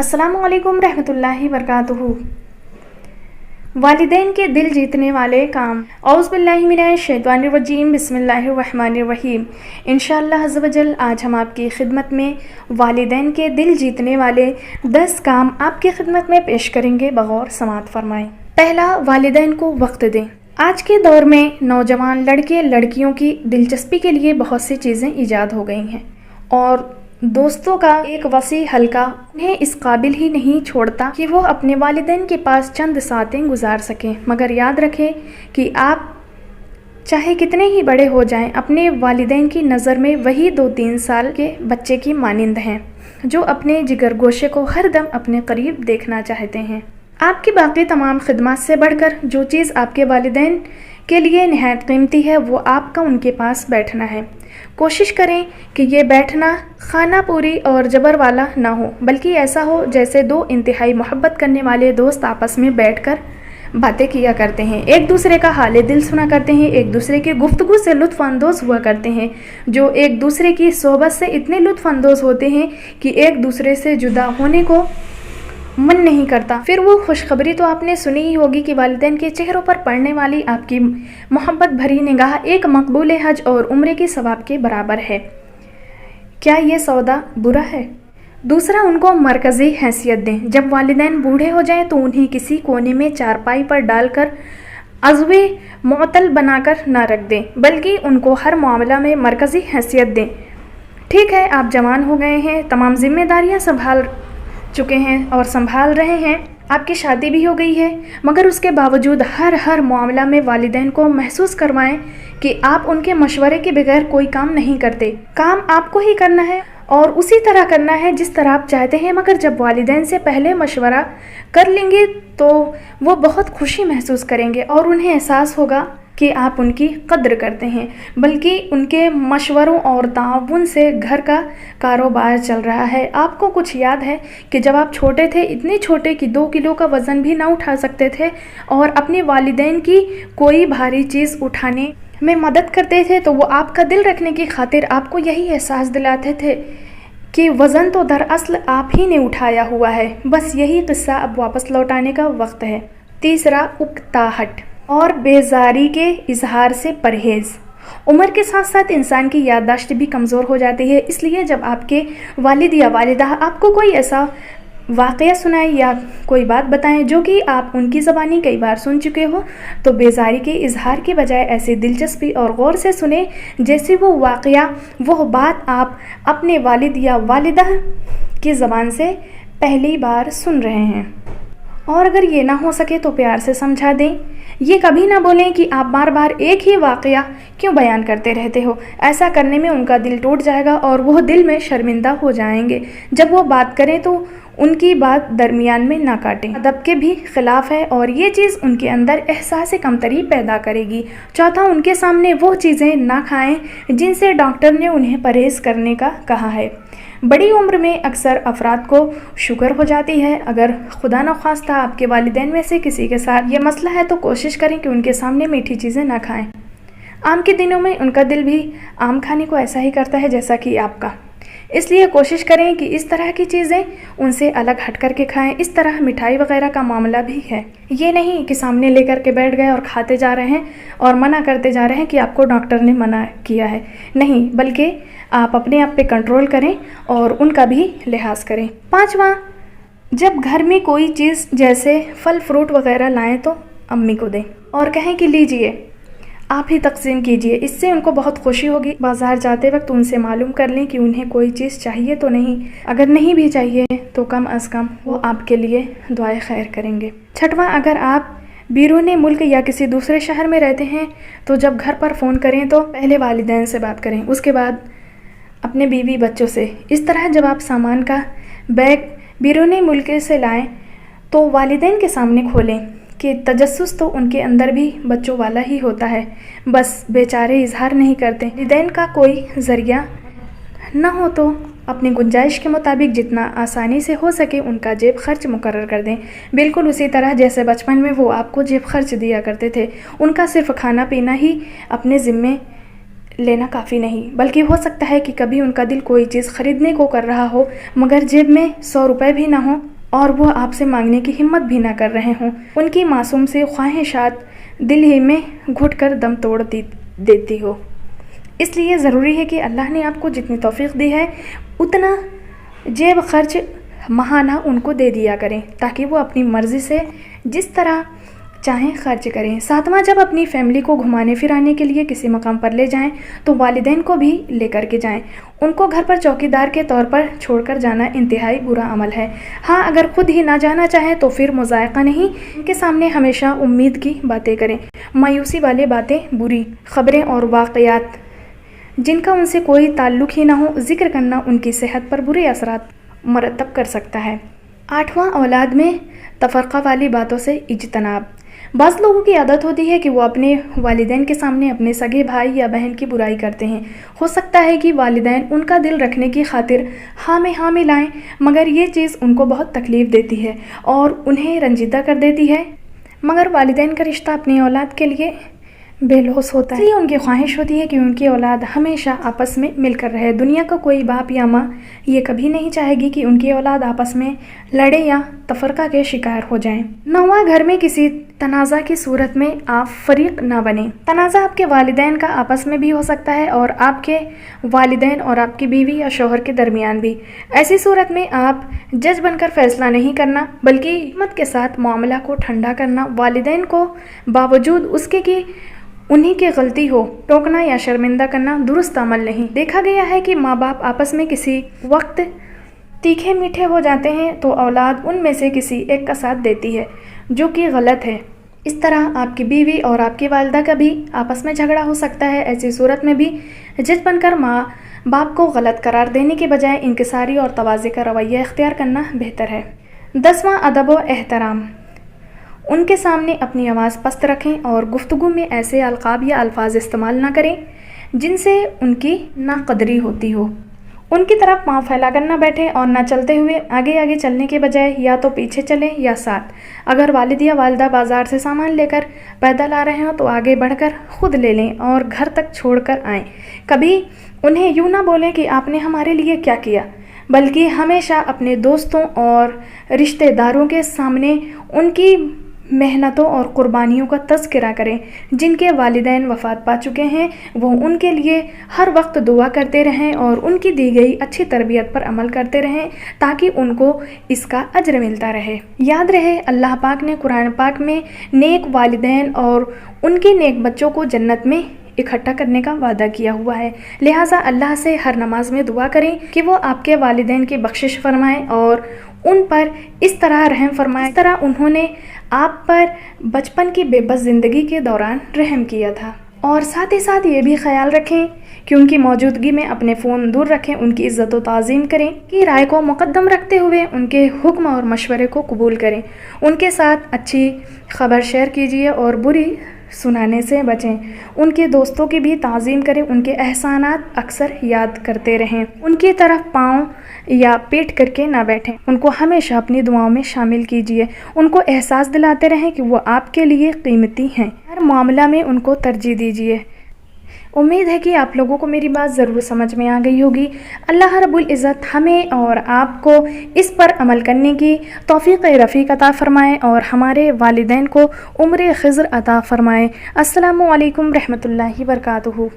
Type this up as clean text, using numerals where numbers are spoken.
अस्सलामु अलैकुम रहमतुल्लाहि वबरकातुहू। वालिदैन के दिल जीतने वाले काम। औज़ु बिल्लाहि मिनश शैतानिर रजीम, बिस्मिल्लाहिर रहमानिर रहीम। इंशाअल्लाह अज़्ज़ व जल आज हम आपकी खिदमत में वालिदैन के दिल जीतने वाले 10 काम आपकी खिदमत में पेश करेंगे, बगौर समात फरमाएं। पहला, वालिदैन को वक्त दें। आज के दौर में नौजवान लड़के लड़कियों की दिलचस्पी के लिए बहुत सी चीज़ें ईजाद हो गई हैं और दोस्तों का एक वसी हल्का उन्हें इस काबिल ही नहीं छोड़ता कि वो अपने वालिदैन के पास चंद सातें गुजार सकें। मगर याद रखें कि आप चाहे कितने ही बड़े हो जाएं, अपने वालिदैन की नज़र में वही 2-3 साल के बच्चे की मानिंद हैं जो अपने जिगर गोशे को हर दम अपने करीब देखना चाहते हैं। आपकी बाकी तमाम खिदमत से बढ़कर जो चीज़ आपके वालिदैन के लिए निहायत कीमती है वो आपका उनके पास बैठना है। कोशिश करें कि ये बैठना खाना पूरी और जबर वाला ना हो, बल्कि ऐसा हो जैसे दो इंतहाई मोहब्बत करने वाले दोस्त आपस में बैठकर बातें किया करते हैं, एक दूसरे का हाल दिल सुना करते हैं, एक दूसरे की गुफ्तगू से लुत्फ़ अंदोज़ हुआ करते हैं, जो एक दूसरे की सोहबत से इतने लुत्फ़ अंदोज़ होते हैं कि एक दूसरे से जुदा होने को मन नहीं करता। फिर वो खुशखबरी तो आपने सुनी ही होगी कि वालिदैन के चेहरों पर पड़ने वाली आपकी मोहब्बत भरी निगाह एक मकबूल हज और उम्रे के सवाब के बराबर है। क्या ये सौदा बुरा है? दूसरा, उनको मरकज़ी हैसियत दें। जब वालिदैन बूढ़े हो जाएं तो उन्हें किसी कोने में चारपाई पर डालकर अज़्वे मुअत्तल बनाकर ना रख दें, बल्कि उनको हर मामला में मरकज़ी हैसियत दें। ठीक है, आप जवान हो गए हैं, तमाम जिम्मेदारियां संभाल चुके हैं और संभाल रहे हैं, आपकी शादी भी हो गई है, मगर उसके बावजूद हर मामला में वालिदैन को महसूस करवाएं कि आप उनके मशवरे के बगैर कोई काम नहीं करते। काम आपको ही करना है और उसी तरह करना है जिस तरह आप चाहते हैं। मगर जब वालिदैन से पहले मशवरा कर लेंगे तो वो बहुत खुशी महसूस करेंगे और उन्हें एहसास होगा कि आप उनकी कद्र करते हैं, बल्कि उनके मशवरों और ताउन से घर का कारोबार चल रहा है। आपको कुछ याद है कि जब आप छोटे थे, इतने छोटे कि 2 किलो का वज़न भी ना उठा सकते थे और अपने वालिदैन की कोई भारी चीज़ उठाने में मदद करते थे, तो वो आपका दिल रखने की खातिर आपको यही एहसास दिलाते थे कि वज़न तो दरअसल आप ही ने उठाया हुआ है। बस यही किस्सा अब वापस लौटाने का वक्त है। तीसरा, उकताहट और बेजारी के इजहार से परहेज़। उम्र के साथ साथ इंसान की याददाश्त भी कमज़ोर हो जाती है, इसलिए जब आपके वालिद या वालिदा आपको कोई ऐसा वाक़या सुनाए या कोई बात बताएं जो कि आप उनकी ज़बानी कई बार सुन चुके हो, तो बेजारी के इजहार के बजाय ऐसी दिलचस्पी और गौर से सुने जैसे वो वाक़या, वो बात आप अपने वालिद या वालिदा की ज़बान से पहली बार सुन रहे हैं। और अगर ये ना हो सके तो प्यार से समझा दें। ये कभी ना बोलें कि आप बार बार एक ही वाक़या क्यों बयान करते रहते हो। ऐसा करने में उनका दिल टूट जाएगा और वो दिल में शर्मिंदा हो जाएंगे। जब वो बात करें तो उनकी बात दरमियान में ना काटें, अदब के भी ख़िलाफ़ है और ये चीज़ उनके अंदर एहसास कमतरी पैदा करेगी। चौथा, उनके सामने वो चीज़ें ना खाएं जिनसे डॉक्टर ने उन्हें परहेज़ करने का कहा है। बड़ी उम्र में अक्सर अफराद को शुगर हो जाती है। अगर खुदा न ख्वास्ता आपके वालिदैन में से किसी के साथ ये मसला है तो कोशिश करें कि उनके सामने मीठी चीज़ें ना खाएं। आम के दिनों में उनका दिल भी आम खाने को ऐसा ही करता है जैसा कि आपका, इसलिए कोशिश करें कि इस तरह की चीज़ें उनसे अलग हट कर के खाएं। इस तरह मिठाई वगैरह का मामला भी है। ये नहीं कि सामने लेकर के बैठ गए और खाते जा रहे हैं और मना करते जा रहे हैं कि आपको डॉक्टर ने मना किया है, नहीं, बल्कि आप अपने आप पे कंट्रोल करें और उनका भी लिहाज करें। पांचवा, जब घर में कोई चीज़ जैसे फल फ्रूट वगैरह लाएं तो अम्मी को दें और कहें कि लीजिए, आप ही तकसीम कीजिए, इससे उनको बहुत खुशी होगी। बाज़ार जाते वक्त उनसे मालूम कर लें कि उन्हें कोई चीज़ चाहिए तो नहीं, अगर नहीं भी चाहिए तो कम अज़ कम वो आपके लिए दुआए खैर करेंगे। छठवां, अगर आप बैरून मुल्क या किसी दूसरे शहर में रहते हैं तो जब घर पर फ़ोन करें तो पहले वालिदैन से बात करें, उसके बाद अपने बीवी बच्चों से। इस तरह जब आप सामान का बैग बैरून मुल्क से लाएं तो वालिदैन के सामने खोलें कि तजस्सुस तो उनके अंदर भी बच्चों वाला ही होता है, बस बेचारे इजहार नहीं करते। वालिदैन का कोई ज़रिया न हो तो अपनी गुंजाइश के मुताबिक जितना आसानी से हो सके उनका जेब खर्च मुकर्रर कर दें, बिल्कुल उसी तरह जैसे बचपन में वो आपको जेब खर्च दिया करते थे। उनका सिर्फ खाना पीना ही अपने ज़िम्मे लेना काफ़ी नहीं, बल्कि हो सकता है कि कभी उनका दिल कोई चीज़ खरीदने को कर रहा हो मगर जेब में 100 रुपये भी ना हो और वो आपसे मांगने की हिम्मत भी ना कर रहे हों। उनकी मासूम सी ख्वाहिशात दिल ही में घुट कर दम तोड़ देती हो। इसलिए ज़रूरी है कि अल्लाह ने आपको जितनी तौफीक दी है उतना जेब खर्च महाना उनको दे दिया करें, ताकि वो अपनी मर्ज़ी से जिस तरह चाहें खर्च करें। सातवां, जब अपनी फैमिली को घुमाने फिराने के लिए किसी मकाम पर ले जाएं तो वालिदैन को भी लेकर के जाएं। उनको घर पर चौकीदार के तौर पर छोड़कर जाना इंतहाई बुरा अमल है। हाँ, अगर खुद ही ना जाना चाहें तो फिर मुज़ायक़ा नहीं, उनके सामने हमेशा उम्मीद की बातें करें। मायूसी वाली बातें, बुरी खबरें और वाक़यात जिनका उनसे कोई ताल्लुक़ ही ना हो ज़िक्र करना उनकी सेहत पर बुरे असरात मरतब कर सकता है। आठवां, औलाद में तफ़र्क़ा वाली बातों से इज्तनाब। बाज़ लोगों की आदत होती है कि वो अपने वालिदैन के सामने अपने सगे भाई या बहन की बुराई करते हैं। हो सकता है कि वालिदैन उनका दिल रखने की खातिर हाँ में हाँ मिलाएं, मगर ये चीज़ उनको बहुत तकलीफ़ देती है और उन्हें रंजीदा कर देती है। मगर वालिदैन का रिश्ता अपनी औलाद के लिए बेलौस होता है, इसलिए उनकी ख्वाहिश होती है कि उनकी औलाद हमेशा आपस में मिलकर रहे। दुनिया का कोई बाप या माँ ये कभी नहीं चाहेगी कि उनकी औलाद आपस में लड़े या तफरका के शिकार हो जाएं। नौवां, घर में किसी तनाज़ा की सूरत में आप फरीक ना बने। तनाज़ा आपके वालिदैन का आपस में भी हो सकता है और आपके वालिदैन और आपकी बीवी या शौहर के दरमियान भी। ऐसी सूरत में आप जज बनकर फैसला नहीं करना, बल्कि हिम्मत के साथ मामला को ठंडा करना। वालिदैन को बावजूद उसके कि उन्हीं की गलती हो टोकना या शर्मिंदा करना दुरुस्त अमल नहीं। देखा गया है कि माँ बाप आपस में किसी वक्त तीखे मीठे हो जाते हैं तो औलाद उनमें से किसी एक का साथ देती है, जो कि गलत है। इस तरह आपकी बीवी और आपकी वालिदा का भी आपस में झगड़ा हो सकता है। ऐसी सूरत में भी जज बनकर माँ बाप को गलत करार देने के बजाय इंकिसारी और तवाज़े का रवैया इख्तियार करना बेहतर है। 10वां, अदब व एहतराम। उनके सामने अपनी आवाज़ पस्त रखें और गुफ्तगू में ऐसे अलक़ाब या अल्फाज इस्तेमाल ना करें जिनसे उनकी नाक़दरी होती हो। उनकी तरफ पाँव फैला कर ना बैठें और ना चलते हुए आगे आगे चलने के बजाय या तो पीछे चलें या साथ। अगर वालिद या वालिदा बाज़ार से सामान लेकर पैदल आ रहे हो तो आगे बढ़कर ख़ुद ले लें और घर तक छोड़ कर आएँ। कभी उन्हें यूँ ना बोलें कि आपने हमारे लिए क्या किया, बल्कि हमेशा अपने दोस्तों और रिश्तेदारों के सामने उनकी मेहनतों और क़ुरबानियों का तज़किरा करें। जिनके वालिदैन वफ़ात पा चुके हैं वो उनके लिए हर वक्त दुआ करते रहें और उनकी दी गई अच्छी तरबियत पर अमल करते रहें, ताकि उनको इसका अज्र मिलता रहे। याद रहे, अल्लाह पाक ने कुरान पाक में नेक वालिदैन और उनके नेक बच्चों को जन्नत में इकट्ठा करने का वादा किया हुआ है। लिहाजा अल्लाह से हर नमाज में दुआ करें कि वो आपके वालिदैन की बख्शिश फरमाएँ और उन पर इस तरह रहम फरमाएं इस तरह उन्होंने आप पर बचपन की बेबस ज़िंदगी के दौरान रहम किया था। और साथ ही साथ ये भी ख्याल रखें कि उनकी मौजूदगी में अपने फ़ोन दूर रखें, उनकी इज़्ज़त व ताज़ीम करें, कि राय को मुक़द्दम रखते हुए उनके हुक्म और मशवरे को कबूल करें। उनके साथ अच्छी खबर शेयर कीजिए और बुरी सुनाने से बचें। उनके दोस्तों की भी ताज़ीम करें, उनके एहसानात अक्सर याद करते रहें। उनकी तरफ पाँव या पीठ करके ना बैठें। उनको हमेशा अपनी दुआओं में शामिल कीजिए। उनको एहसास दिलाते रहें कि वो आपके लिए कीमती हैं। हर मामला में उनको तरजीह दीजिए। उम्मीद है कि आप लोगों को मेरी बात ज़रूर समझ में आ गई होगी। अल्लाह रब्बुल इज़्ज़त हमें और आपको इस पर अमल करने की तौफ़ीक़ रफ़ीक़ अता फ़रमाएँ और हमारे वालिदैन को उम्र ख़िज़्र अता फ़रमाएँ। अस्सलामु अलैकुम रहमतुल्लाहि व बरकातुहू।